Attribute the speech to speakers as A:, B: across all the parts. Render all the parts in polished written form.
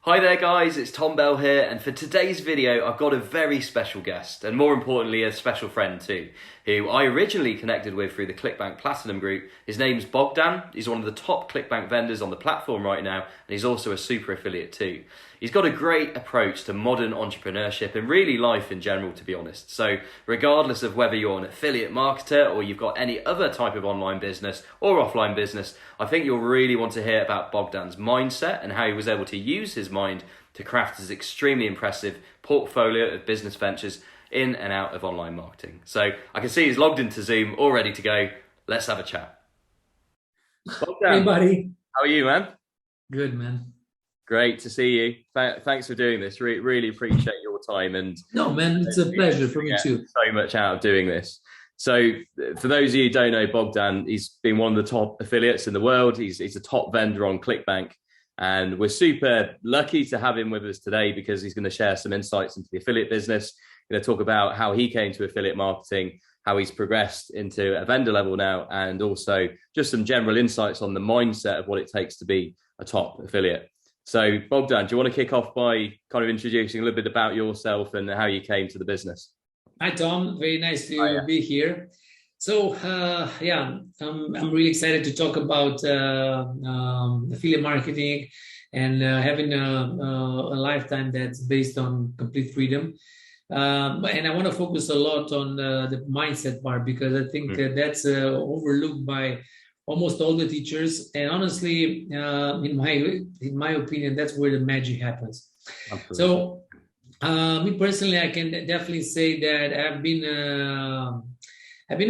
A: Hi there guys, it's Tom Bell here, and for today's video I've got a very special guest, and more importantly a special friend too, who I originally connected with through the ClickBank Platinum group. His name's Bogdan. He's one of the top ClickBank vendors on the platform right now, and he's also a super affiliate too. He's got a great approach to modern entrepreneurship and really life in general, to be honest. So regardless of whether you're an affiliate marketer or you've got any other type of online business or offline business, I think you'll really want to hear about Bogdan's mindset and how he was able to use his mind to craft his extremely impressive portfolio of business ventures in and out of online marketing. So I can see he's logged into Zoom, all ready to go. Let's have a chat. Bogdan,
B: Hey, buddy.
A: how are you, man?
B: Good, man.
A: Great to see you. Thanks for doing this. Really appreciate your time, and
B: No, man, it's a pleasure for me
A: get
B: too.
A: so much out of doing this. So for those of you who don't know Bogdan, he's been one of the top affiliates in the world. He's a top vendor on ClickBank, and we're super lucky to have him with us today because he's going to share some insights into the affiliate business. Going to talk about how he came to affiliate marketing, how he's progressed into a vendor level now, and also just some general insights on the mindset of what it takes to be a top affiliate. So Bogdan, do you want to kick off by kind of introducing a little bit about yourself and how you came to the business?
B: Hi, Tom. Very nice to
A: Yeah.
B: be here. So, I'm really excited to talk about affiliate marketing and having a lifetime that's based on complete freedom. And I want to focus a lot on the mindset part because I think that's overlooked by almost all the teachers. And honestly, in my opinion, that's where the magic happens.
A: Absolutely.
B: So, me personally, I can definitely say that I've been an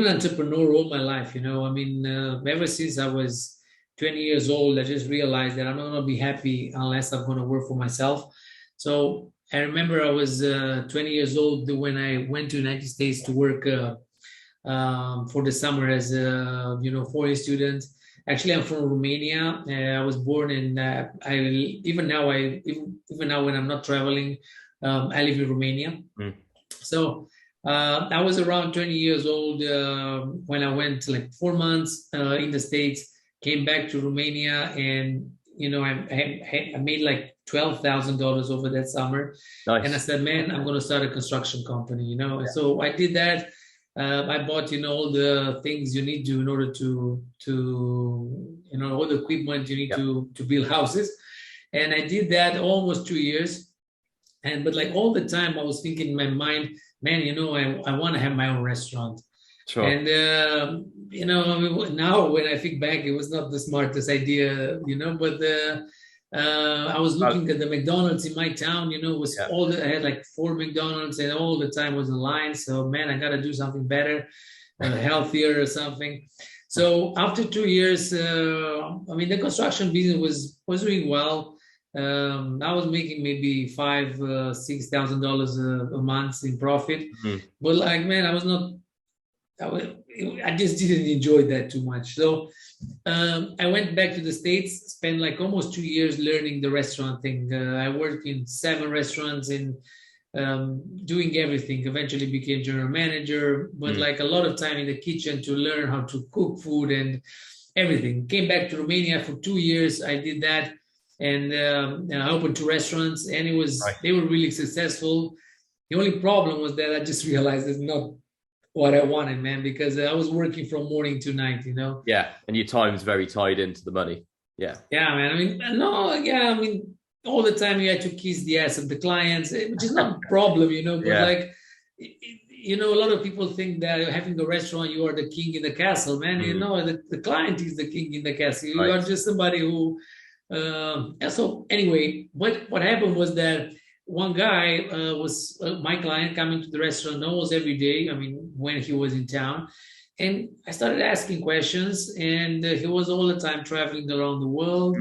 B: entrepreneur all my life. Ever since I was 20 years old, I just realized that I'm not going to be happy unless I'm going to work for myself. So I remember I was 20 years old when I went to the United States to work for the summer as a foreign student. Actually, I'm from Romania. I was born in. Even now when I'm not traveling, I live in Romania. So I was around 20 years old when I went like 4 months in the States. Came back to Romania, and I made like $12,000 over that summer.
A: Nice.
B: And I said, man, I'm going to start a construction company. And so I did that. I bought, all the things you need to in order to all the equipment you need to build houses. And I did that almost 2 years. But like all the time I was thinking in my mind, man, I want to have my own restaurant.
A: Sure.
B: And, now when I think back, it was not the smartest idea, but I was looking at the McDonald's in my town, I had like 4 McDonald's and all the time was in line. So man, I got to do something better, healthier or something. So after 2 years, the construction business was doing well. I was making maybe $5,000-6,000 a month in profit, but like, man, I just didn't enjoy that too much. So I went back to the States, spent like almost 2 years learning the restaurant thing. I worked in 7 restaurants and doing everything. Eventually became general manager, but like a lot of time in the kitchen to learn how to cook food and everything. Came back to Romania for 2 years. I did that. And I opened 2 restaurants, and they were really successful. The only problem was that I just realized it's not what I wanted, man, because I was working from morning to night,
A: Yeah, and your time's very tied into the money. Yeah.
B: Yeah, man. All the time you had to kiss the ass of the clients, which is not a problem, but like, a lot of people think that having a restaurant, you are the king in the castle, man. The client is the king in the castle. You are just somebody who. So anyway, what happened was that one guy was my client coming to the restaurant almost every day. When he was in town, and I started asking questions, and he was all the time traveling around the world,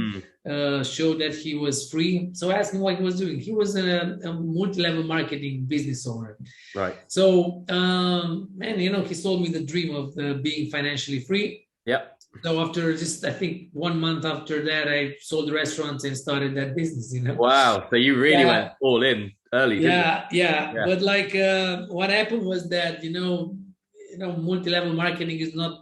B: showed that he was free. So I asked him what he was doing. He was a multi-level marketing business owner.
A: Right.
B: So, man, he sold me the dream of being financially free.
A: Yep.
B: So after just, I think 1 month after that, I sold the restaurants and started that business,
A: Wow. So you really went all in early, didn't you?
B: Yeah. But like what happened was that, multi-level marketing is not,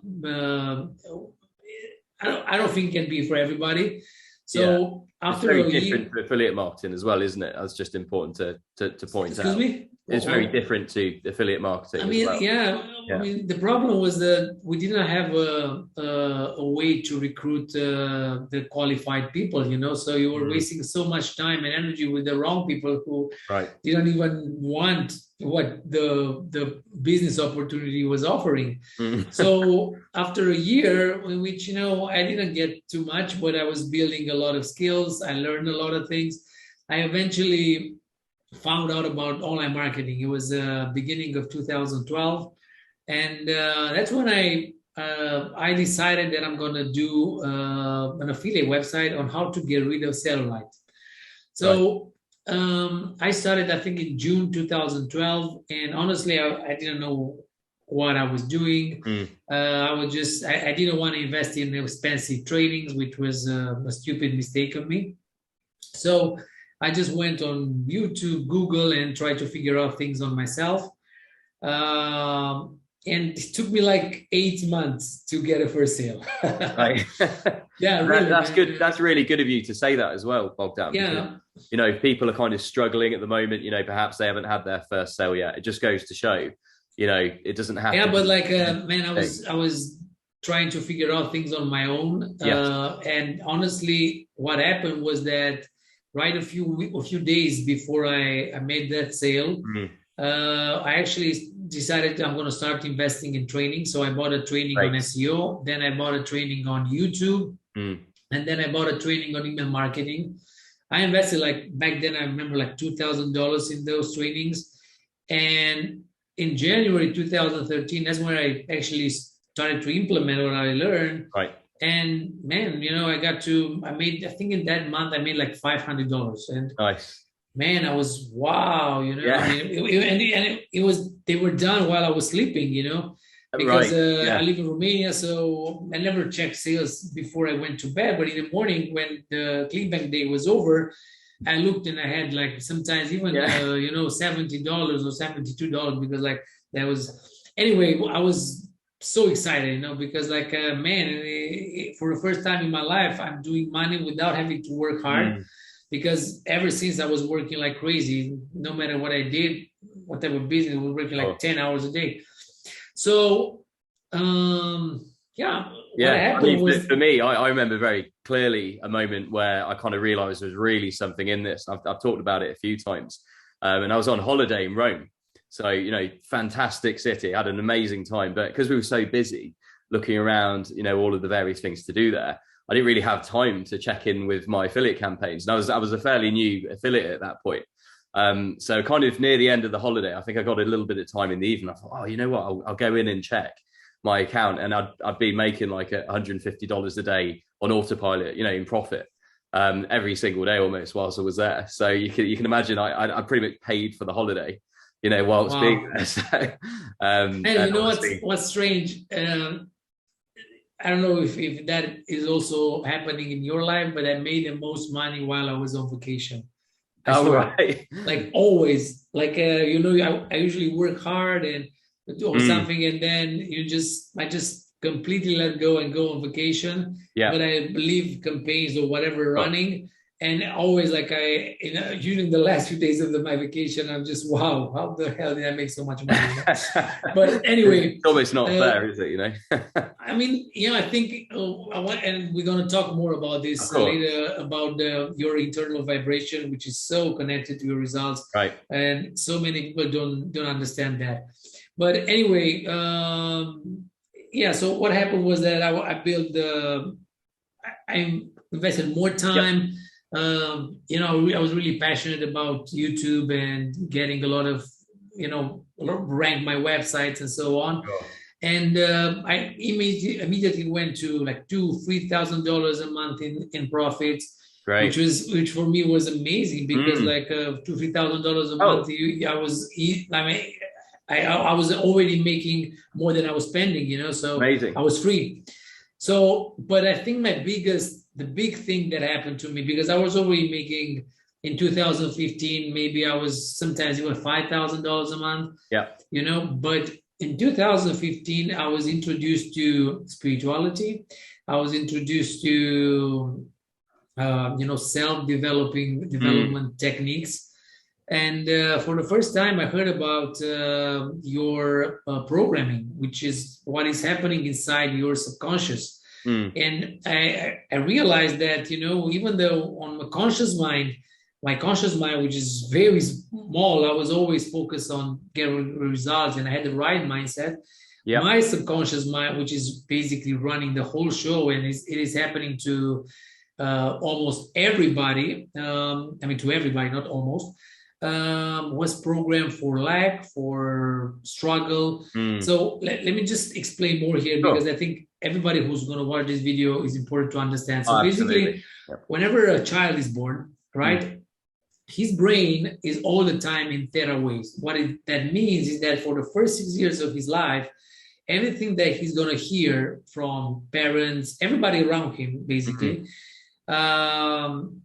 B: I don't think can be for everybody. So
A: It's
B: after
A: very
B: a
A: different
B: year,
A: to affiliate marketing as well, isn't it? That's just important to point
B: excuse
A: out.
B: me.
A: It's very different to affiliate
B: I
A: marketing as
B: mean,
A: well.
B: yeah. I
A: Yeah.
B: mean, the problem was that we didn't have a way to recruit the qualified people, you know. So you were
A: Mm,
B: wasting so much time and energy with the wrong people who
A: right.
B: didn't even want what the business opportunity was offering.
A: Mm.
B: So after a year, in which I didn't get too much, but I was building a lot of skills. I learned a lot of things. I eventually found out about online marketing. It was beginning of 2012, and that's when I decided that I'm going to do an affiliate website on how to get rid of cellulite.
A: Right.
B: So I started, I think, in June 2012, and honestly, I didn't know what I was doing.
A: Mm,
B: I didn't want to invest in expensive trainings, which was a stupid mistake of me. So I just went on YouTube, Google, and tried to figure out things on myself. And it took me like 8 months to get a first sale.
A: right.
B: Yeah, really,
A: That's
B: man.
A: good. That's really good of you to say that as well, Bogdan.
B: Yeah.
A: Because, people are kind of struggling at the moment. perhaps they haven't had their first sale yet. It just goes to show, it doesn't have.
B: Yeah,
A: to
B: but
A: be
B: like, man, I was trying to figure out things on my own.
A: Yes.
B: And honestly, what happened was that right a few days before I made that sale,
A: Mm,
B: I actually decided I'm going to start investing in training. So I bought a training on
A: right.
B: SEO, then I bought a training on YouTube,
A: Mm,
B: and then I bought a training on email marketing. I invested, like, back then, I remember, like $2,000 in those trainings. And in January 2013, that's when I actually started to implement what I learned.
A: right.
B: And man, I think in that month I made like $500. And
A: Nice.
B: man, I was, wow,
A: Yeah.
B: I mean, it was, they were done while I was sleeping, because
A: Right. Yeah.
B: I live in Romania, so I never checked sales before I went to bed. But in the morning, when the ClickBank day was over, I looked and I had, like, sometimes even $70 or $72, because, like, that was, anyway, I was so excited, because, like, man, for the first time in my life, I'm doing money without having to work hard.
A: Mm,
B: Because ever since I was working like crazy, no matter what I did, what type of business, I was working like 10 hours a day. So, yeah, what happened was,
A: for me, I remember very clearly a moment where I kind of realized there was really something in this. I've talked about it a few times. And I was on holiday in Rome. So, fantastic city, had an amazing time. But because we were so busy looking around, all of the various things to do there, I didn't really have time to check in with my affiliate campaigns. And I was a fairly new affiliate at that point. So kind of near the end of the holiday, I think I got a little bit of time in the evening. I thought, oh, you know what? I'll go in and check my account, and I'd be making like $150 a day on autopilot, in profit, every single day almost whilst I was there. So you can imagine I pretty much paid for the holiday, whilst being there. So,
B: and you know what's strange? I don't know if that is also happening in your life, but I made the most money while I was on vacation.
A: Right.
B: Like, always, like, I usually work hard and do something, and then I just completely let go and go on vacation.
A: Yeah.
B: But I believe campaigns or whatever running, and always, like, during the last few days of my vacation, I'm just, wow, how the hell did I make so much money? But anyway,
A: it's almost not fair, is it?
B: I mean, I think and we're going to talk more about this later, about your internal vibration, which is so connected to your results,
A: right?
B: And so many people don't understand that. But anyway, so what happened was that I built I invested more time. Yep. I was really passionate about YouTube and getting a lot of, rank my websites and so on. Sure. And I immediately went to like $2,000-$3,000 a month in profits, right? Which for me was amazing, because like $2,000-$3,000 a month, I was already making more than I was spending, so amazing. I was free. So, but I think the big thing that happened to me, because I was already making in 2015, maybe I was sometimes even $5,000 a month. Yeah. But in 2015, I was introduced to spirituality. I was introduced to self-developing development techniques. And for the first time, I heard about your programming, which is what is happening inside your subconscious. And I realized that, even though on my conscious mind, which is very small, I was always focused on getting results and I had the right mindset. Yep. My subconscious mind, which is basically running the whole show, and it is happening to almost everybody, to everybody, not almost, was programmed for lack, for struggle. So let me just explain more here, because I think everybody who's going to watch this video is important to understand. So basically, whenever a child is born, right, his brain is all the time in theta waves. What that means is that for the first 6 years of his life, everything that he's going to hear from parents, everybody around him, basically,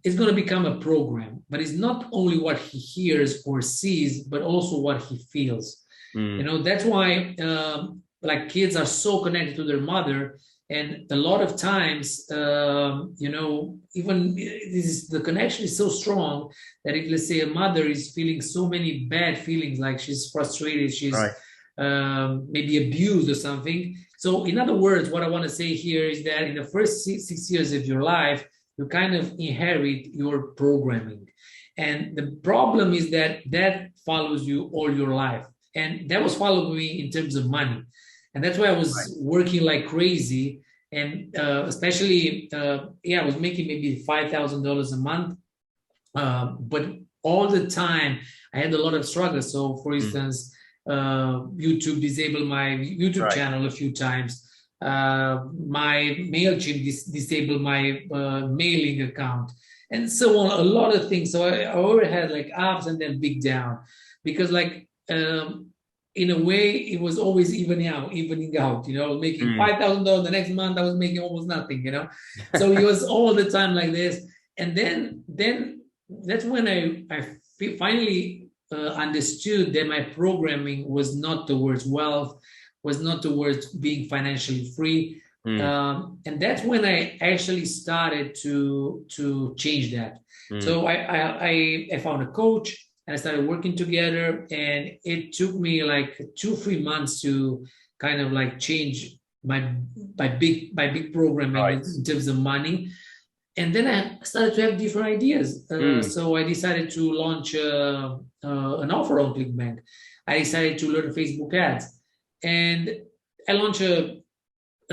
B: is going to become a program. But it's not only what he hears or sees, but also what he feels. That's why kids are so connected to their mother. And a lot of times, even the connection is so strong that if, let's say, a mother is feeling so many bad feelings, like she's frustrated, she's maybe abused or something. So in other words, what I want to say here is that in the first 6 years of your life, you kind of inherit your programming. And the problem is that follows you all your life. And that was following me in terms of money. And that's why I was working like crazy. And especially, I was making maybe $5,000 a month. But all the time, I had a lot of struggles. So, for instance, YouTube disabled my YouTube channel a few times. My MailChimp disabled my mailing account, and so on, a lot of things. So I already had like ups and then big down, because in a way, it was always evening out, making $5,000 the next month. I was making almost nothing, So it was all the time like this. And then that's when I finally understood that my programming was not towards wealth, was not towards being financially free. And that's when I actually started to change that. So I found a coach. And I started working together, and it took me like 2-3 months to kind of like change my big programming in terms of money. And then I started to have different ideas. So I decided to launch an offer on ClickBank. I decided to learn Facebook ads, and I launched an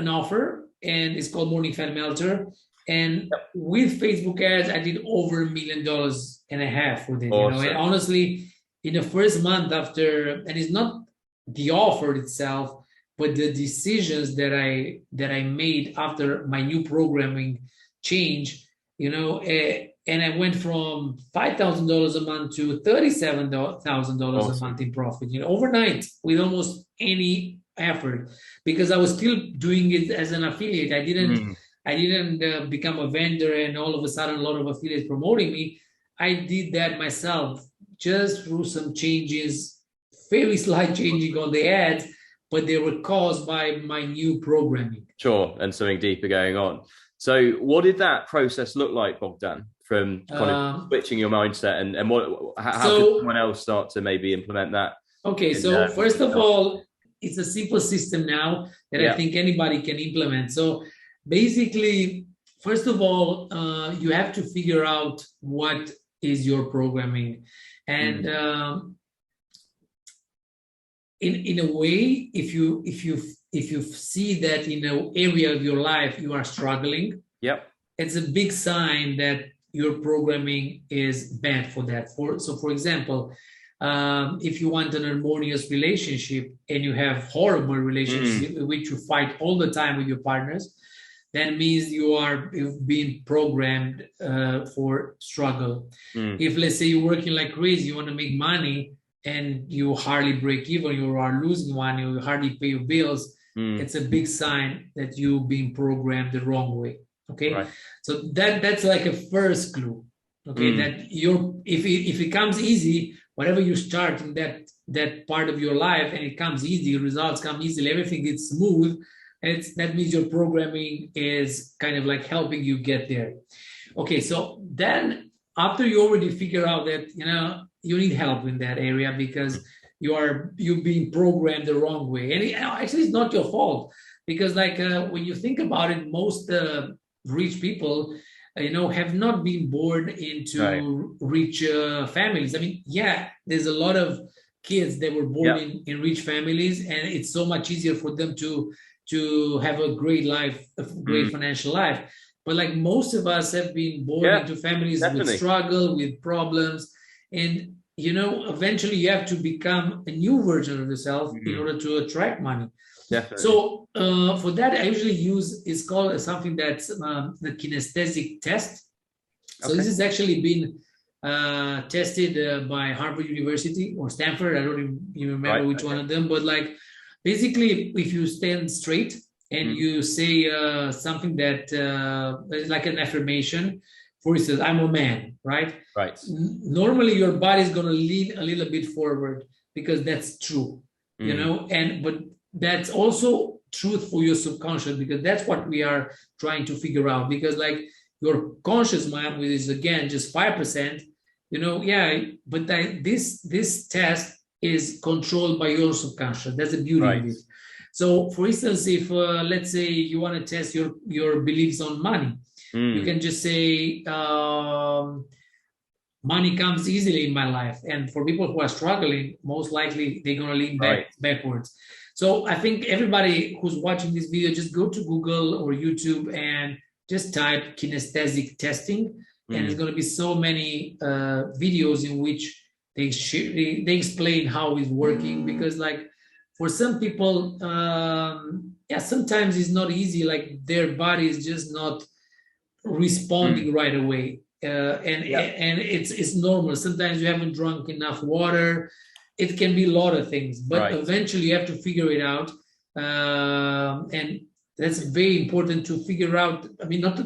B: offer, and it's called Morning Fan Melter. And with Facebook ads, I did over $1.5 million with it. Awesome. And honestly, in the first month after, and it's not the offer itself, but the decisions that I made after my new programming change, and I went from $5,000 a month to $37,000 a month in profit, overnight, with almost any effort, because I was still doing it as an affiliate. I didn't become a vendor and all of a sudden a lot of affiliates promoting me. I did that myself, just through some changes, very slight changing on the ads, but they were caused by my new programming.
A: Sure, and something deeper going on. So what did that process look like, Bogdan, from kind of switching your mindset, and how could someone else start to maybe implement that?
B: Okay, so first of all, it's a simple system now that I think anybody can implement. So basically, first of all, you have to figure out what is your programming. And in a way, if you see that in an area of your life you are struggling, it's a big sign that your programming is bad for that. So for example, if you want an harmonious relationship and you have horrible relationship in which you fight all the time with your partners, that means you've been programmed for struggle. If, let's say, you're working like crazy, you want to make money and you hardly break even, you are losing money, you hardly pay your bills, it's a big sign that you've been programmed the wrong way. Okay, so that's like a first clue. Okay, that if it comes easy, whatever you start in that part of your life, and it comes easy, results come easily, everything gets smooth, that means your programming is kind of like helping you get there. Okay, so then after you already figure out that you need help in that area because you've been programmed the wrong way, and actually it's not your fault because like when you think about it, most rich people have not been born into rich families. I mean, yeah, there's a lot of kids that were born in rich families, and it's so much easier for them to have a great life, a great financial life. But like most of us have been born into families with struggle, with problems, and eventually you have to become a new version of yourself in order to attract money.
A: Definitely.
B: So for that, I usually use, it's called something that's the kinesthetic test. So this has actually been tested by Harvard University or Stanford. I don't even remember which one of them, but like basically if you stand straight and you say something that is like an affirmation, for instance, I'm a man, right?
A: Right.
B: Normally your body is going to lean a little bit forward because that's true, but that's also truth for your subconscious, because that's what we are trying to figure out. Because like your conscious mind, which is again just 5%, but this test is controlled by your subconscious. That's the beauty of it. So for instance, if let's say you want to test your beliefs on money, you can just say money comes easily in my life. And for people who are struggling, most likely they're going to lean backwards. So I think everybody who's watching this video, just go to Google or YouTube and just type kinesthetic testing. And there's going to be so many videos in which they explain how it's working. Because like for some people, sometimes it's not easy. Like their body is just not responding right away. And it's normal. Sometimes you haven't drunk enough water. It can be a lot of things, but eventually you have to figure it out. And that's very important to figure out. I mean, not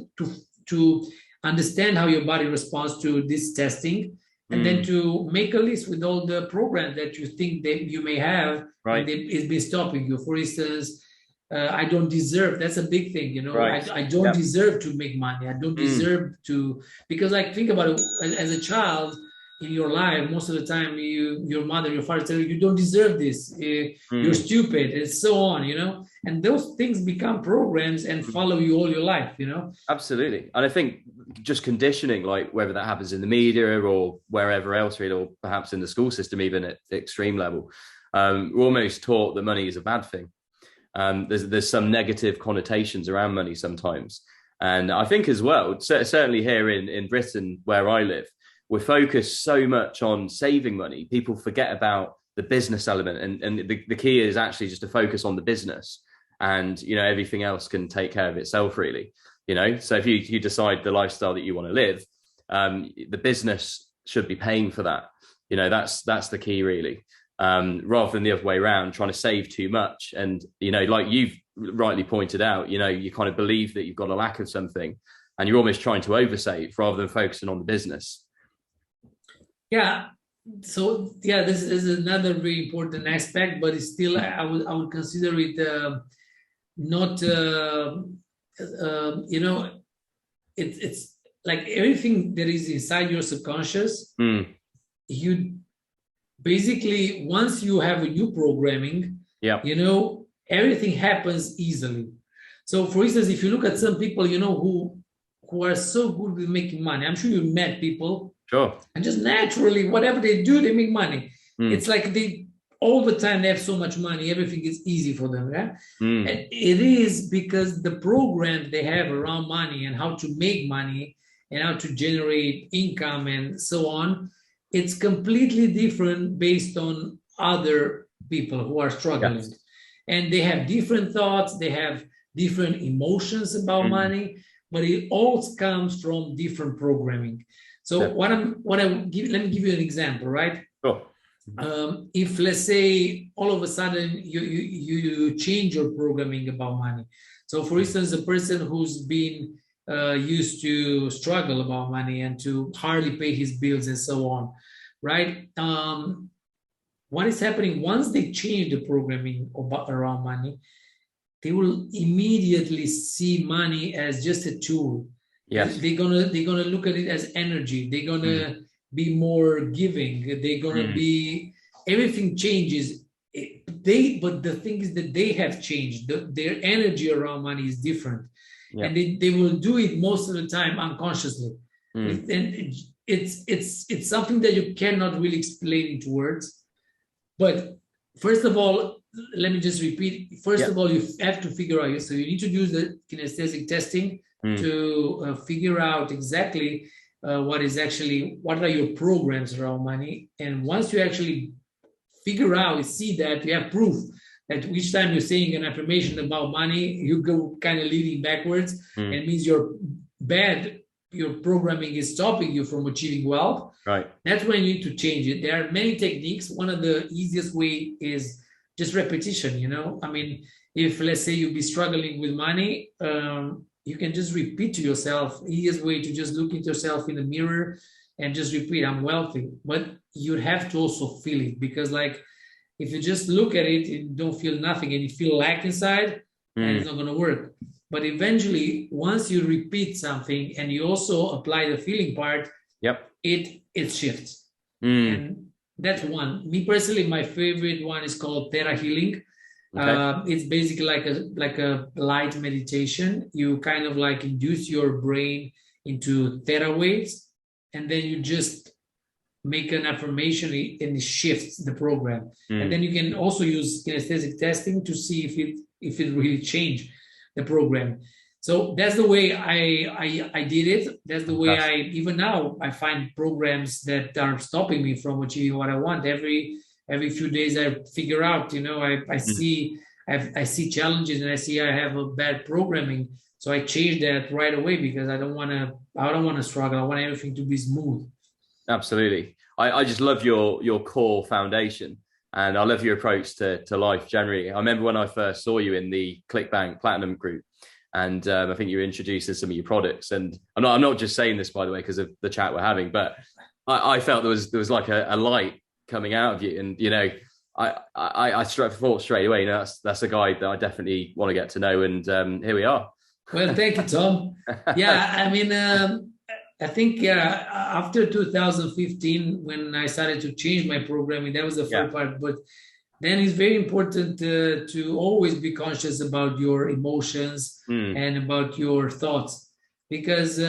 B: to understand how your body responds to this testing, and then to make a list with all the programs that you think that you may have, and it's been stopping you. For instance, I don't deserve. That's a big thing, I don't deserve to make money. I don't deserve to, because like think about it, as a child in your life, most of the time your mother, your father tell you don't deserve this, you're stupid, and so on, and those things become programs and follow you all your life.
A: Absolutely. And I think just conditioning, like whether that happens in the media or wherever else, really, or perhaps in the school system, even at the extreme level, we're almost taught that money is a bad thing. There's some negative connotations around money sometimes. And I think as well, certainly here in Britain, where I live, we're focused so much on saving money, people forget about the business element. And the key is actually just to focus on the business, and, everything else can take care of itself, really. So if you decide the lifestyle that you want to live, the business should be paying for that. That's the key, really. Rather than the other way around, trying to save too much. And, like you've rightly pointed out, you kind of believe that you've got a lack of something and you're almost trying to oversave rather than focusing on the business.
B: Yeah. So this is another very important aspect, but it's still, I would consider it not, it's like everything that is inside your subconscious, you basically, once you have a new programming, everything happens easily. So for instance, if you look at some people, who are so good with making money, I'm sure you've met people.
A: Sure.
B: And just naturally, whatever they do, they make money. It's like all the time they have so much money, everything is easy for them. Yeah. And it is because the program they have around money and how to make money and how to generate income and so on, it's completely different based on other people who are struggling. And they have different thoughts, they have different emotions about money, but it all comes from different programming. So let me give you an example, right?
A: Sure.
B: If let's say all of a sudden you change your programming about money. So for instance, a person who's been used to struggle about money and to hardly pay his bills and so on, right? What is happening once they change the programming around money, they will immediately see money as just a tool.
A: Yes.
B: They're gonna look at it as energy. They're gonna be more giving. They're gonna be, everything changes. But the thing is that they have changed. Their energy around money is different, and they will do it most of the time unconsciously. And it's something that you cannot really explain into words. But first of all, let me just repeat. First of all, you have to figure out. So you need to use the kinesthetic testing to figure out exactly what are your programs around money. And once you actually figure out, see that, you have proof that each time you're saying an affirmation about money, you go kind of leading backwards, and it means your programming is stopping you from achieving wealth.
A: Right. That's
B: when you need to change it. There are many techniques. One of the easiest way is just repetition. I mean, if let's say you'll be struggling with money, you can just repeat to yourself. Easiest way to just look at yourself in the mirror and just repeat, I'm wealthy. But you have to also feel it, because like if you just look at it and don't feel nothing and you feel lack inside, and it's not going to work. But eventually, once you repeat something and you also apply the feeling part, it shifts. And that's one. Me personally, my favorite one is called Theta Healing. Okay. It's basically like a light meditation. You kind of like induce your brain into theta waves, and then you just make an affirmation and it shifts the program. And then you can also use kinesthetic testing to see if it really changed the program. So that's the way I did it. That's the way even now I find programs that are stopping me from achieving what I want. Every few days I figure out, I see challenges and I see I have a bad programming. So I change that right away, because I don't want to struggle. I want everything to be smooth.
A: Absolutely. I just love your core foundation, and I love your approach to life generally. I remember when I first saw you in the ClickBank Platinum group, and I think you were introducing some of your products. And I'm not just saying this, by the way, because of the chat we're having, but I felt there was like a light coming out of you. And, I thought straight away, that's a guy that I definitely want to get to know. And here we are.
B: Well, thank you, Tom. Yeah, I mean, I think after 2015, when I started to change my programming, that was the first part. But then it's very important to always be conscious about your emotions and about your thoughts, because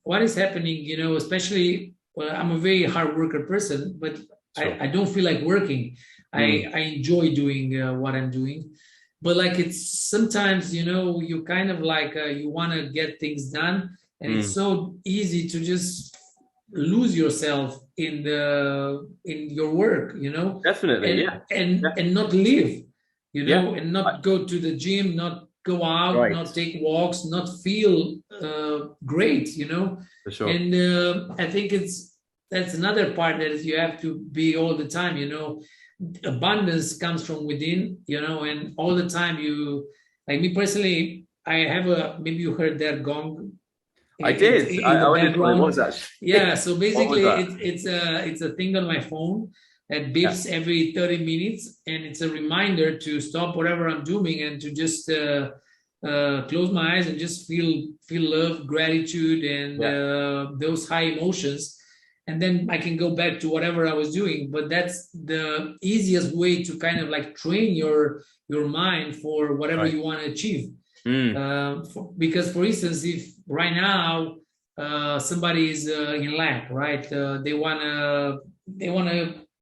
B: what is happening, especially, I'm a very hard worker person, but I don't feel like working. I enjoy doing what I'm doing. But like it's sometimes, you kind of like you want to get things done, and it's so easy to just lose yourself in your work,
A: Definitely,
B: and not live, and not go to the gym, not go out, not take walks, not feel great,
A: For sure.
B: And I think that's another part that is you have to be all the time, abundance comes from within, and all the time like me personally, I have maybe you heard that gong.
A: I did. I wondered what it was actually.
B: Yeah, so basically it's a thing on my phone that beeps every 30 minutes, and it's a reminder to stop whatever I'm doing and to just close my eyes and just feel love, gratitude, and those high emotions. And then I can go back to whatever I was doing. But that's the easiest way to kind of like train your mind for whatever you want to achieve. Because, for instance, if right now somebody is in lack, right? They wanna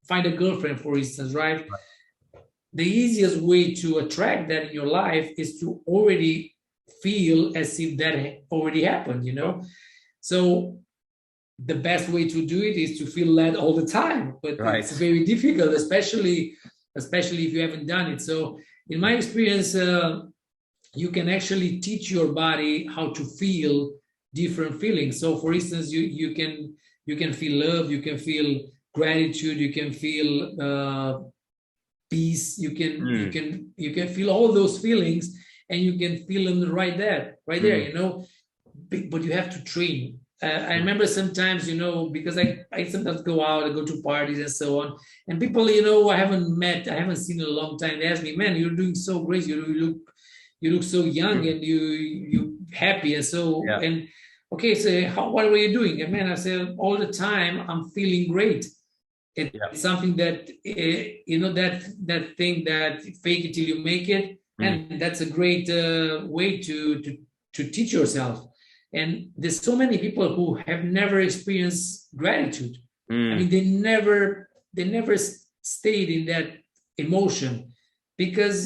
B: find a girlfriend, for instance, right? The easiest way to attract that in your life is to already feel as if that already happened, So the best way to do it is to feel that all the time, but it's very difficult, especially if you haven't done it. So in my experience, you can actually teach your body how to feel different feelings. So for instance, you can feel love, you can feel gratitude, you can feel peace, you can feel all those feelings, and you can feel them right there, but you have to train. I remember sometimes, because I sometimes go out, I go to parties and so on, and people, I haven't seen in a long time, they ask me, man, you're doing so great, you look so young and you happy, and so and okay, so what were you doing? And man, I said, all the time, I'm feeling great.
A: Yeah.
B: It's something that, that thing that fake it till you make it.
A: Mm.
B: And that's a great way to teach yourself. And there's so many people who have never experienced gratitude. I
A: Mm.
B: mean, they never stayed in that emotion because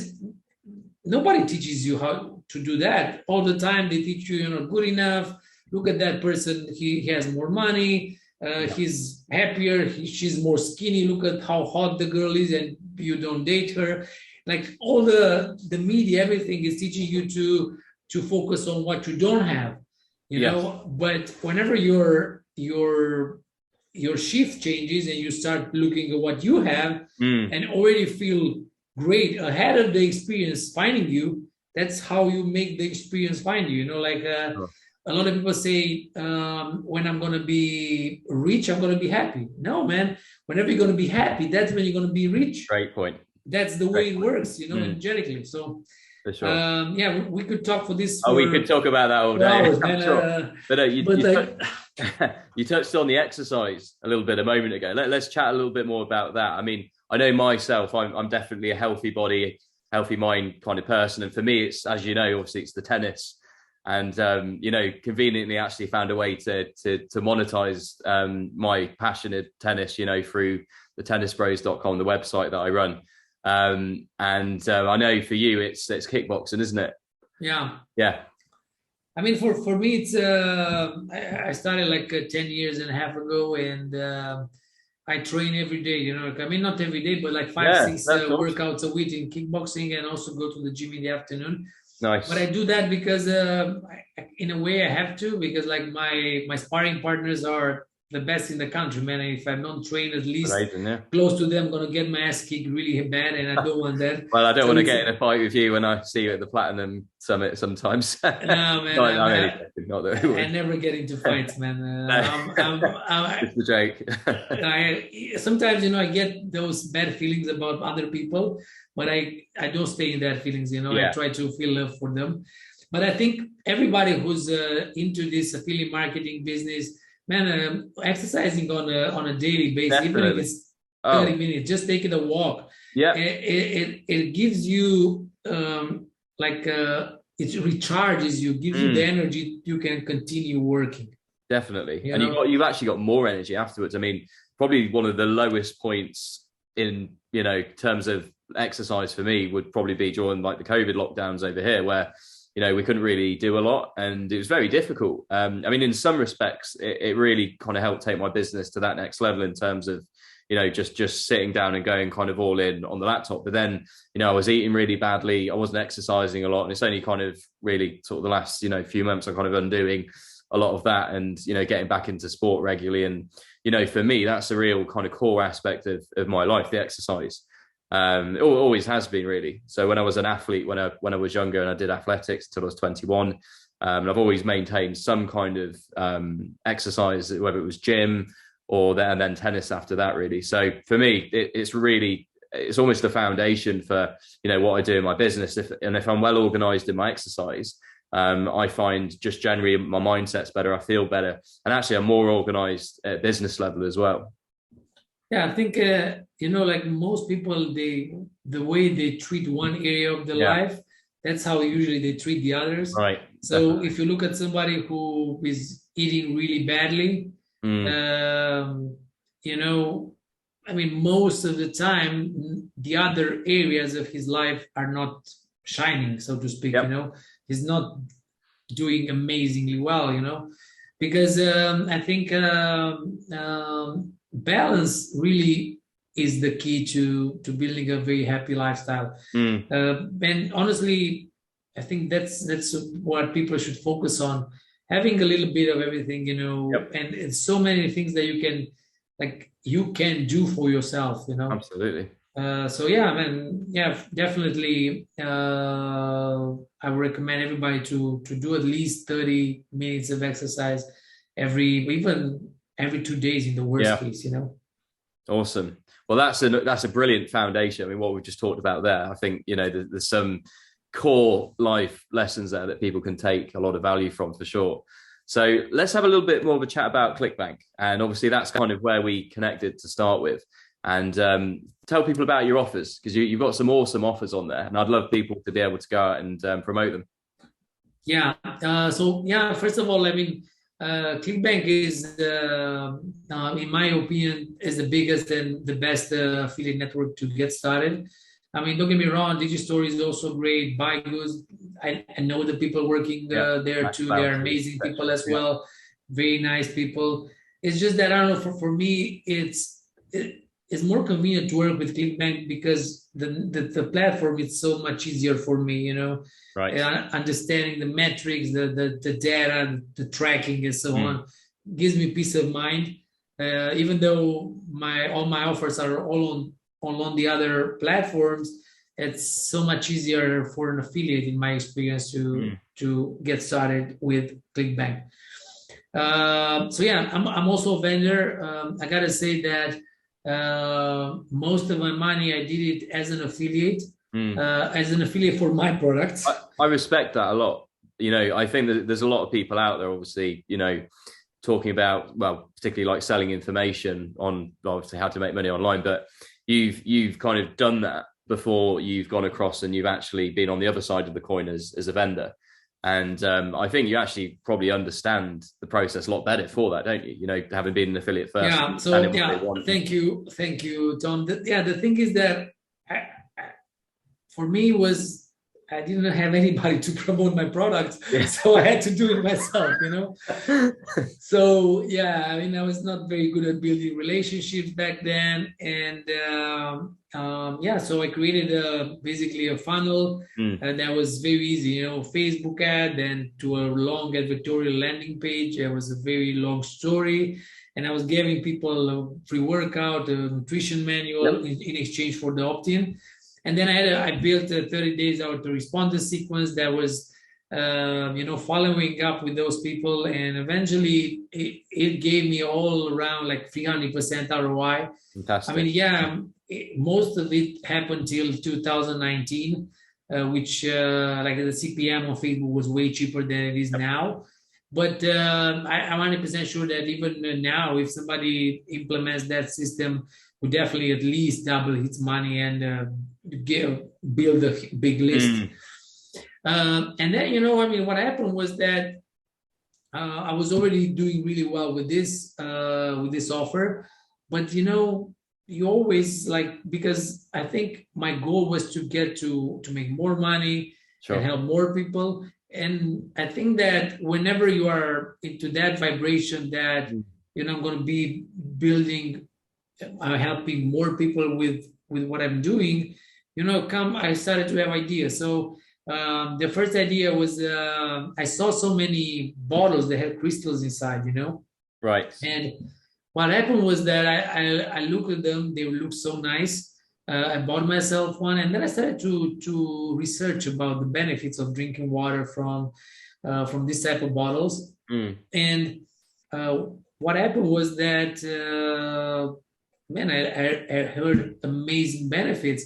B: nobody teaches you how to do that. All the time they teach you, you're not good enough. Look at that person, he has more money,
A: Yeah.
B: he's happier, she's more skinny. Look at how hot the girl is, and you don't date her. Like all the media, everything is teaching you to focus on what you don't have,
A: Yes.
B: But whenever your shift changes and you start looking at what you have
A: Mm.
B: and already feel great ahead of the experience finding you, that's how you make the experience find you. Like
A: Sure.
B: a lot of people say, when I'm going to be rich, I'm going to be happy. No, man. Whenever you're going to be happy, that's when you're going to be rich.
A: Great point.
B: That's the way
A: Great
B: it
A: point.
B: works,
A: Mm.
B: energetically. So,
A: For sure.
B: yeah, we could talk for this
A: Oh, we could talk about that all day.
B: hours,
A: I'm
B: man.
A: sure. But
B: But
A: you touched on the exercise a little bit a moment ago. Let's chat a little bit more about that. I mean, I know myself, I'm definitely a healthy body, healthy mind kind of person. And for me, it's, as you know, obviously it's the tennis. And, conveniently actually found a way to monetize my passionate tennis, through the tennisbros.com, the website that I run. I know for you, it's kickboxing, isn't it?
B: yeah.
A: Yeah.
B: I mean, for me, it's I started like 10 years and a half ago, and I train every day. I mean, not every day, but like five,
A: Yeah,
B: six
A: that's awesome.
B: workouts a week in kickboxing, and also go to the gym in the afternoon.
A: Nice.
B: But I do that because, in a way, I have to, because like my sparring partners are the best in the country, man. And if I don't train at least
A: Amazing, yeah.
B: close to them, I'm gonna get my ass kicked really bad, and I don't want that.
A: Well, I don't
B: So
A: want to
B: it's
A: get in a fight with you when I see you at the Platinum Summit sometimes.
B: no, man.
A: No, I'm only joking, not that
B: I never get into fights, man.
A: It's a joke.
B: Sometimes, I get those bad feelings about other people, but I don't stay in that feelings.
A: Yeah.
B: I try to feel love for them. But I think everybody who's into this affiliate marketing business, man, exercising on a daily basis, even if
A: Definitely.
B: it's 30 minutes, just taking a walk.
A: Yeah.
B: It gives you it recharges you, gives you the energy you can continue working.
A: Definitely. And you've actually got more energy afterwards. I mean, probably one of the lowest points in, terms of exercise for me would probably be during like the COVID lockdowns over here, where, we couldn't really do a lot and it was very difficult. I mean, in some respects, it really kind of helped take my business to that next level in terms of, just sitting down and going kind of all in on the laptop. But then, I was eating really badly. I wasn't exercising a lot. And it's only kind of really sort of the last, few months I'm kind of undoing a lot of that and, getting back into sport regularly. And, for me, that's a real kind of core aspect of my life, the exercise. It always has been, really. So when I was an athlete, when I was younger and I did athletics until I was 21, and I've always maintained some kind of exercise, whether it was gym and then tennis after that, really. So for me, it's almost the foundation for, what I do in my business. If I'm well organized in my exercise, I find just generally my mindset's better, I feel better, and actually I'm more organized at business level as well.
B: Yeah, I think like most people, the way they treat one area of their life, that's how usually they treat the others.
A: Right.
B: So
A: Definitely.
B: if you look at somebody who is eating really badly, I mean, most of the time, the other areas of his life are not shining, so to speak.
A: Yep.
B: He's not doing amazingly well. Because I think balance really is the key to building a very happy lifestyle. And honestly, I think that's what people should focus on, having a little bit of everything,
A: Yep.
B: and it's so many things that you can do for yourself.
A: Absolutely.
B: So yeah, man, yeah, definitely. I would recommend everybody to do at least 30 minutes of exercise even every 2 days in the worst case.
A: Awesome. Well, that's a brilliant foundation. I mean, what we've just talked about there, I think, there's some core life lessons there that people can take a lot of value from, for sure. So let's have a little bit more of a chat about ClickBank. And obviously that's kind of where we connected to start with. And tell people about your offers, because you've got some awesome offers on there. And I'd love people to be able to go out and promote them.
B: Yeah. So yeah, first of all, I mean, ClickBank is, in my opinion, is the biggest and the best affiliate network to get started. I mean, don't get me wrong, Digistore is also great. Buy goods. I know the people working there too. They're amazing people as well. Very nice people. It's just that I don't know. For me, it's more convenient to work with ClickBank because the platform is so much easier for me. You know,
A: right?
B: Understanding the metrics, the data, the tracking, and so on gives me peace of mind. Even though all my offers are all on the other platforms, it's so much easier for an affiliate, in my experience, to get started with ClickBank. So yeah, I'm also a vendor. I gotta say that most of my money I did it as an affiliate, for my products.
A: I respect that a lot. You know, I think that there's a lot of people out there, obviously, you know, talking about, well, particularly like selling information on obviously how to make money online, but you've kind of done that before you've gone across and you've actually been on the other side of the coin as a vendor. And I think you actually probably understand the process a lot better for that, don't you? You know, having been an affiliate first.
B: Yeah. So yeah, thank you, Tom. The thing is that for me was I didn't have anybody to promote my products, so I had to do it myself, you know. So yeah, I mean, I was not very good at building relationships back then, and so I created basically a funnel, and that was very easy, you know, Facebook ad, then to a long advertorial landing page. It was a very long story, and I was giving people a free workout, a nutrition manual in exchange for the opt-in. And then I built a 30 days autoresponder sequence that was, following up with those people. And eventually it gave me all around like 300% ROI.
A: Fantastic.
B: I mean, most of it happened till 2019, which like the CPM on Facebook was way cheaper than it is now. But I'm 100% sure that even now, if somebody implements that system, we definitely at least double its money and build a big list. And then, you know, I mean, what happened was that I was already doing really well with this offer, but you know, you always because I think my goal was to get to make more money and help more people. And I think that whenever you are into that vibration that, you know, I'm going to be building, helping more people with what I'm doing, you know, I started to have ideas. So the first idea was I saw so many bottles that had crystals inside, you know.
A: Right.
B: And what happened was that I looked at them; they looked so nice. I bought myself one, and then I started to research about the benefits of drinking water from this type of bottles. And what happened was that I heard amazing benefits.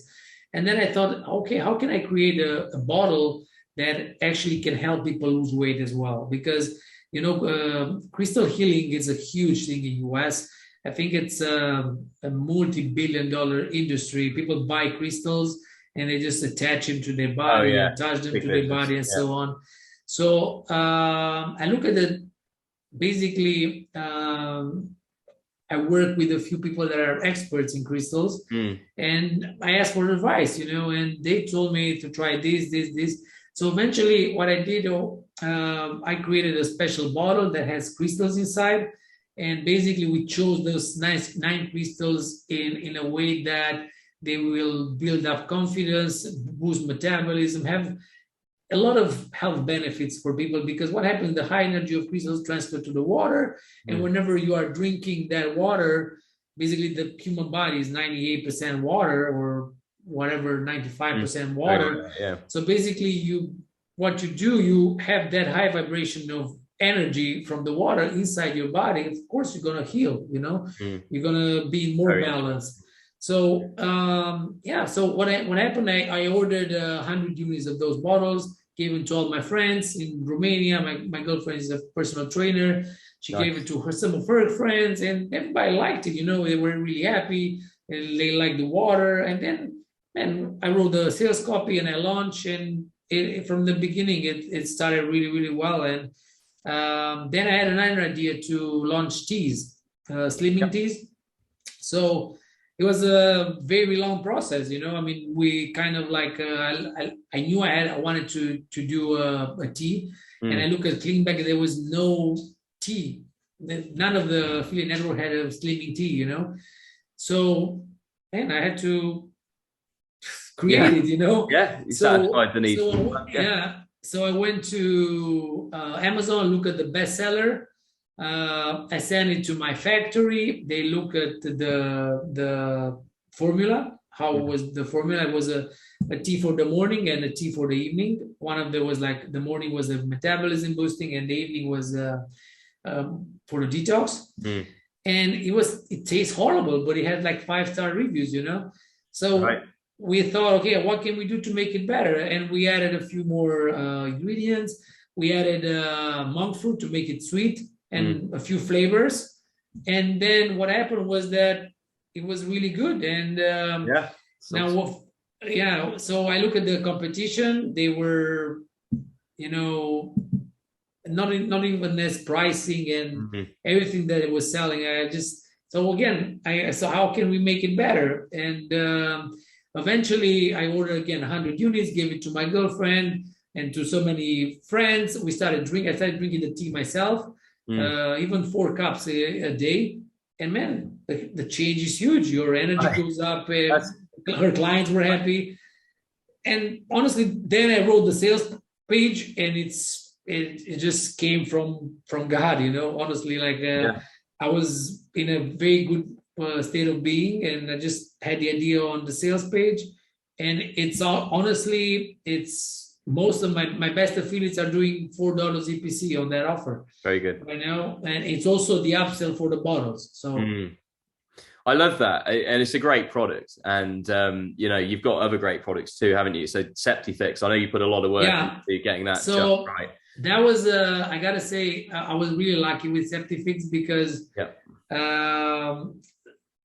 B: And then I thought, okay, how can I create a bottle that actually can help people lose weight as well? Because, you know, crystal healing is a huge thing in US. I think it's a multi-billion-dollar industry. People buy crystals and they just attach them to their body and touch them to their body and so on. So I look at it, basically, I work with a few people that are experts in crystals, and I asked for advice, you know, and they told me to try this. So eventually what I did, I created a special bottle that has crystals inside. And basically we chose those nice 9 crystals in a way that they will build up confidence, boost metabolism, have a lot of health benefits for people, because what happens, the high energy of crystals transfer to the water. And whenever you are drinking that water, basically the human body is 98% water or whatever, 95% water. So basically you have that high vibration of energy from the water inside your body. Of course, you're going to heal, you know, you're going to be more balanced. So, so what happened, I ordered 100 units of those bottles. gave it to all my friends in Romania. My girlfriend is a personal trainer. She
A: Nice.
B: gave it to some of her friends, and everybody liked it. They were really happy, and they liked the water. And then, man, I wrote the sales copy and I launched, and from the beginning, it started really, really well. And then I had another idea to launch teas, slimming teas. So it was a very long process. I mean, we kind of like I knew I wanted to do a tea, and I looked at ClickBank. There was no tea. None of the affiliate network had a slimming tea. So, and I had to create it.
A: Yeah, you satisfied the need.
B: So I went to Amazon, look at the bestseller. I sent it to my factory. They look at the formula. How was the formula? It was a tea for the morning and a tea for the evening. One of them was like the morning was the metabolism boosting, and the evening was for the detox. And it tastes horrible, but it had like 5-star reviews. So we thought, okay, what can we do to make it better? And we added a few more ingredients. We added monk fruit to make it sweet, and a few flavors. And then what happened was that it was really good. And so I look at the competition. They were, not even as pricing and everything that it was selling. So how can we make it better? And eventually I ordered again 100 units, gave it to my girlfriend and to so many friends. I started drinking the tea myself. Even 4 cups a day, and man, the change is huge. Your energy goes up. Her clients were happy, and honestly, then I wrote the sales page, and it just came from God. Honestly, I was in a very good state of being, and I just had the idea on the sales page, and it's most of my best affiliates are doing $4 EPC on that offer.
A: Very good.
B: Right now, and it's also the upsell for the bottles. So
A: I love that, and it's a great product. And you've got other great products too, haven't you? So Septifix, I know you put a lot of work into getting that just right.
B: That was I gotta say, I was really lucky with Septifix because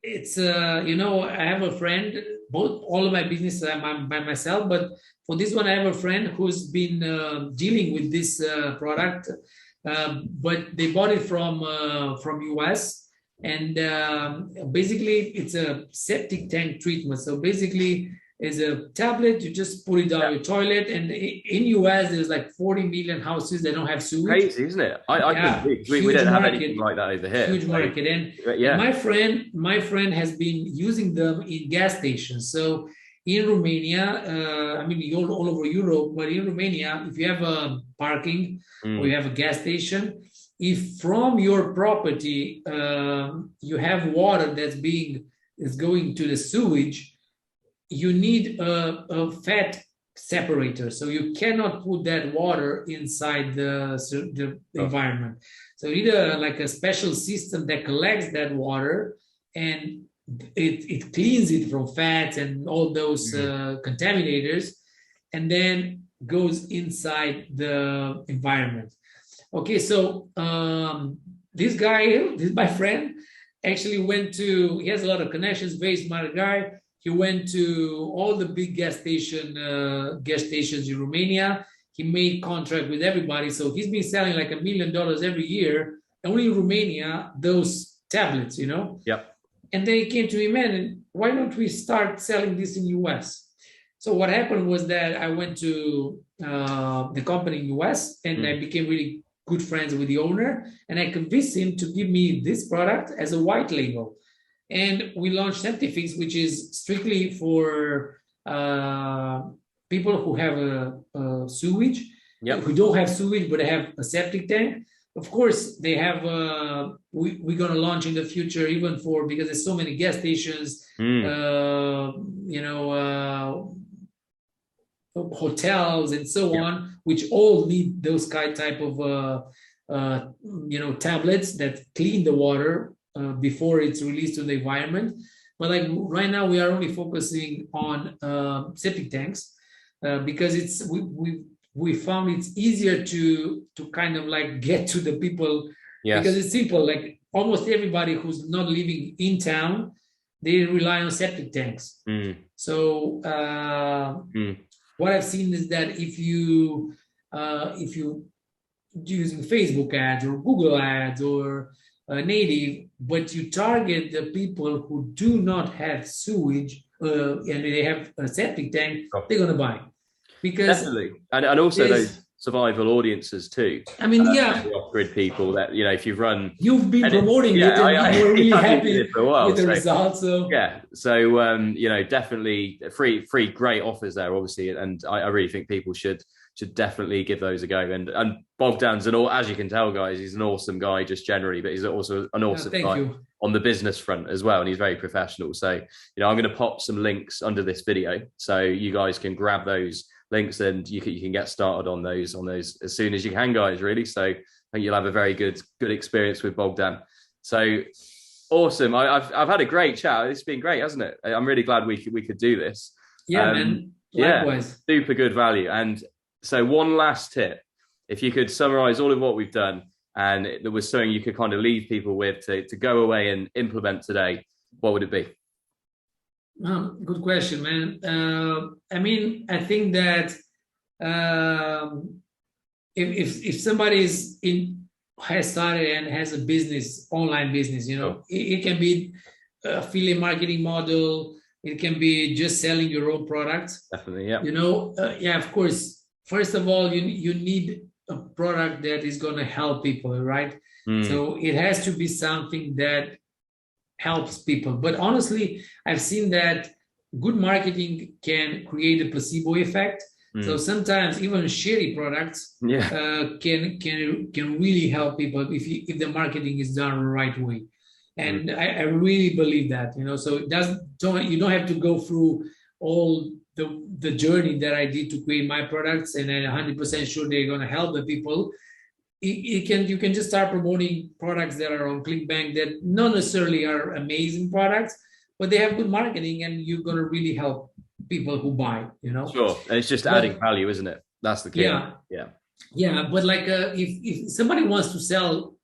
B: it's I have a friend. All of my business I'm by myself, but for this one I have a friend who's been dealing with this product, but they bought it from US, and basically it's a septic tank treatment. So basically it's a tablet, you just put it down your toilet, and in US there's like 40 million houses that don't have sewage.
A: Crazy, isn't it? We don't have anything like that over here.
B: Huge market. And my friend has been using them in gas stations. So in Romania, all over Europe, but in Romania, if you have a parking or you have a gas station, if from your property you have water is going to the sewage, you need a fat separator. So you cannot put that water inside the environment. So you need a special system that collects that water, and it cleans it from fats and all those contaminators, and then goes inside the environment. Okay, so this my friend, actually he has a lot of connections, very smart guy. He went to all the big gas stations in Romania. He made contract with everybody. So he's been selling like $1 million every year, only in Romania, those tablets,
A: Yep.
B: And they came to me, man, why don't we start selling this in US? So what happened was that I went to the company in US, and I became really good friends with the owner, and I convinced him to give me this product as a white label. And we launched Septifix, which is strictly for people who have a sewage, who don't have sewage, but they have a septic tank. Of course, they have, we're going to launch in the future, even because there's so many gas stations, hotels and so on, which all need those type of, tablets that clean the water before it's released to the environment. But like right now, we are only focusing on septic tanks because we found it's easier to kind of like get to the people.
A: Yes.
B: Because it's simple. Like almost everybody who's not living in town, they rely on septic tanks. So what I've seen is that if you using Facebook ads or Google ads or native, but you target the people who do not have sewage and they have a septic tank, they're gonna buy. Because
A: definitely, and also those survival audiences too.
B: I mean,
A: the off-grid people that, you know, if you've
B: been promoting it, and you're really happy with the results. So
A: you know, definitely free great offers there, obviously, and I really think people should definitely give those a go. And Bogdan's as you can tell, guys, he's an awesome guy just generally, but he's also an awesome guy on the business front as well, and he's very professional. So, you know, I'm going to pop some links under this video so you guys can grab those links and you can get started on those as soon as you can, guys, really. So I think you'll have a very good experience with Bogdan. So awesome. I've had a great chat. It's been great, hasn't it? I'm really glad we could do this.
B: Man. Likewise.
A: Super good value. And so one last tip, if you could summarize all of what we've done, and there was something you could kind of leave people with to go away and implement today, what would it be?
B: Good question, man. I mean, I think that if somebody has started and has a business, online business, you know, it can be affiliate marketing model. It can be just selling your own products.
A: Definitely, yeah.
B: You know, of course. First of all, you need a product that is going to help people, right? So it has to be something that helps people. But honestly, I've seen that good marketing can create a placebo effect. So sometimes even shitty products can really help people if the marketing is done the right way. And I really believe that, you know. So you don't have to go through all the journey that I did to create my products, and I'm 100% sure they're going to help the people. You can just start promoting products that are on ClickBank that not necessarily are amazing products, but they have good marketing, and you're going to really help people who buy, you know.
A: Sure. And it's just adding value, isn't it? That's the key.
B: Yeah. But like if somebody wants to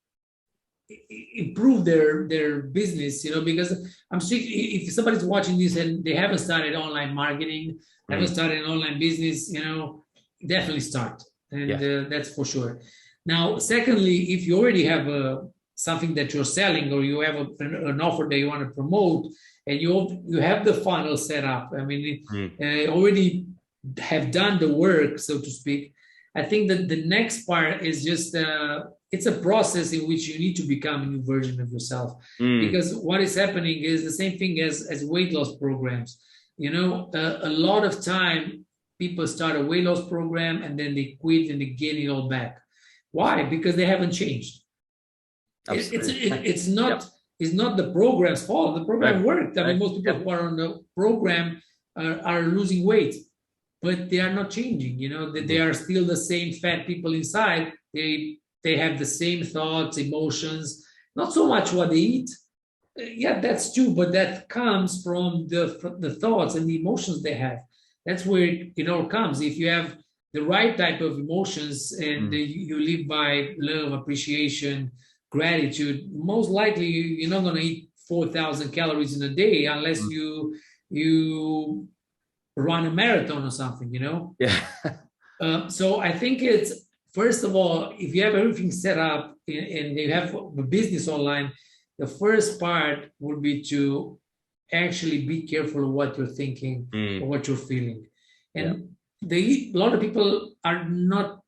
B: improve their business, you know, because I'm sure if somebody's watching this and they haven't started online marketing, haven't started an online business, you know, definitely start. And that's for sure. Now, secondly, if you already have something that you're selling, or you have an offer that you want to promote, and you have the funnel set up, I mean, already have done the work, so to speak, I think that the next part is just it's a process in which you need to become a new version of yourself. Because what is happening is the same thing as weight loss programs. You know, a lot of time people start a weight loss program and then they quit and they gain it all back. Why? Because they haven't changed. It's not the program's fault. The program worked. I mean, most people who are on the program are losing weight, but they are not changing. You know, they are still the same fat people inside. They have the same thoughts, emotions, not so much what they eat. Yeah, that's true, but that comes from the thoughts and the emotions they have. That's where it all comes. If you have the right type of emotions and you live by love, appreciation, gratitude, most likely you're not going to eat 4,000 calories in a day unless you run a marathon or something, you know?
A: Yeah.
B: So I think it's, first of all, if you have everything set up and you have a business online, the first part would be to actually be careful of what you're thinking or what you're feeling. And a lot of people are not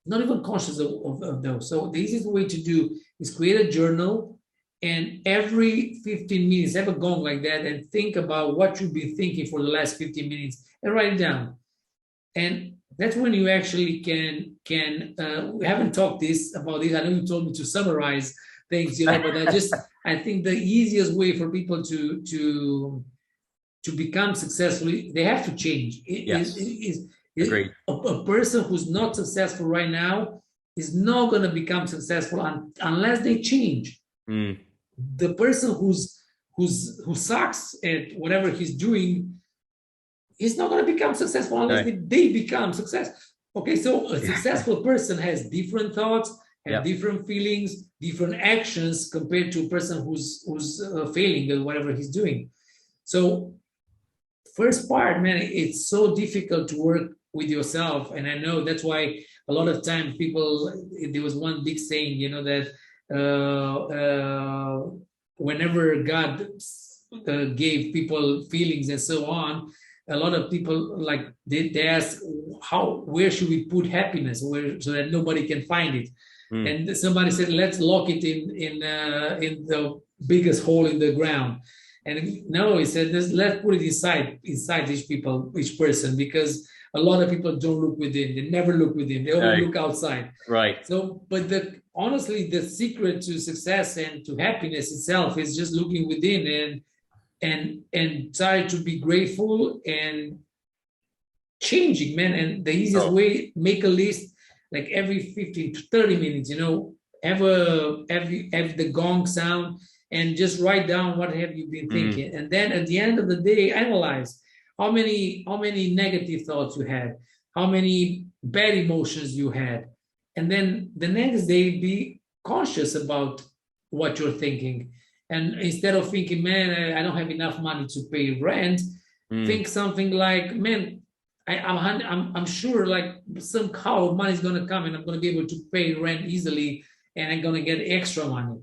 B: even conscious of those. So the easiest way to do is create a journal, and every 15 minutes, have a gong like that, and think about what you've been thinking for the last 15 minutes and write it down. And that's when you actually can we haven't talked about this. I know you told me to summarize things, you know, but I think the easiest way for people to become successful, they have to change.
A: Agreed.
B: A person who's not successful right now is not going to become successful unless they change. The person who sucks at whatever he's doing, he's not going to become successful unless they become successful. Okay, so a successful person has different thoughts, have
A: Yeah.
B: different feelings, different actions compared to a person who's failing at whatever he's doing. So first part, man, it's so difficult to work with yourself, and I know that's why a lot of time people. There was one big saying, that whenever God gave people feelings and so on, a lot of people like they ask where should we put happiness, where so that nobody can find it. And somebody said, let's lock it in the biggest hole in the ground. And no, he said, let's put it inside each person, because a lot of people don't look within. They never look within. They only look outside.
A: Right.
B: So, but honestly, the secret to success and to happiness itself is just looking within and try to be grateful and changing, man. And the easiest way, make a list, like every 15 to 30 minutes, have the gong sound and just write down what have you been thinking. And then at the end of the day, analyze how many negative thoughts you had, how many bad emotions you had. And then the next day, be conscious about what you're thinking. And instead of thinking, man, I don't have enough money to pay rent, think something like, man, I'm sure like somehow money is going to come and I'm going to be able to pay rent easily and I'm going to get extra money.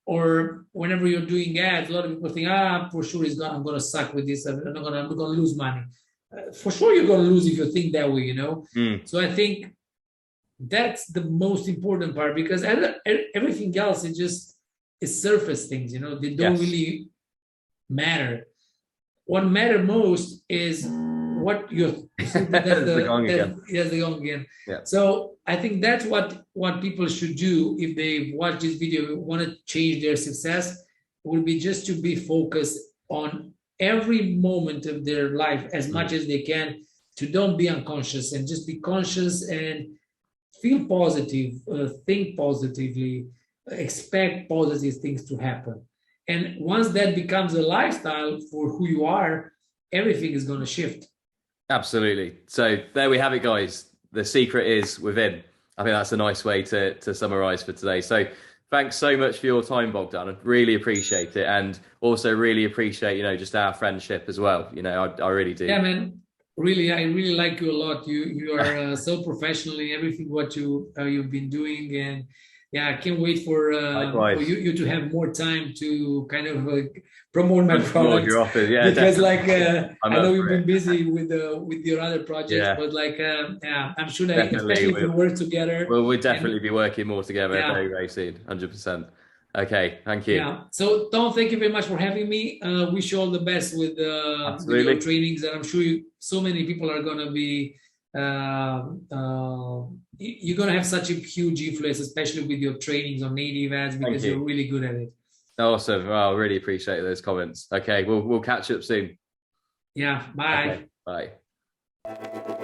B: Or whenever you're doing ads, a lot of people think, for sure I'm going to suck with this. I'm going to lose money. For sure you're going to lose if you think that way, So I think that's the most important part, because everything else is surface things, they don't really matter. What matter most is what you're. That's the gong again. Yeah. So I think that's what people should do if they watch this video, want to change their success, will be just to be focused on every moment of their life as much as they can, to don't be unconscious and just be conscious and feel positive, think positively, expect positive things to happen. And once that becomes a lifestyle for who you are, everything is going to shift.
A: Absolutely. So there we have it, guys. The secret is within. I think that's a nice way to summarize for today. So thanks so much for your time, Bogdan. I really appreciate it. And also really appreciate, just our friendship as well. I really do.
B: Yeah, man. Really, I really like you a lot. You are so professional in everything what you've been doing, and yeah, I can't wait for you to have more time to kind of promote my product. Your offers. Yeah, because I know you've been busy with your other projects, but I'm sure that especially if we work together.
A: Well, we'll definitely be working more together very, very soon, 100%. Okay, thank you.
B: Yeah. So Tom, thank you very much for having me. Wish you all the best with your trainings, and I'm sure so many people are going to be. You're going to have such a huge influence, especially with your trainings on native ads, because you're really good at it.
A: Awesome. Well, I really appreciate those comments. Okay, we'll catch up soon.
B: Yeah. Bye.
A: Okay, bye.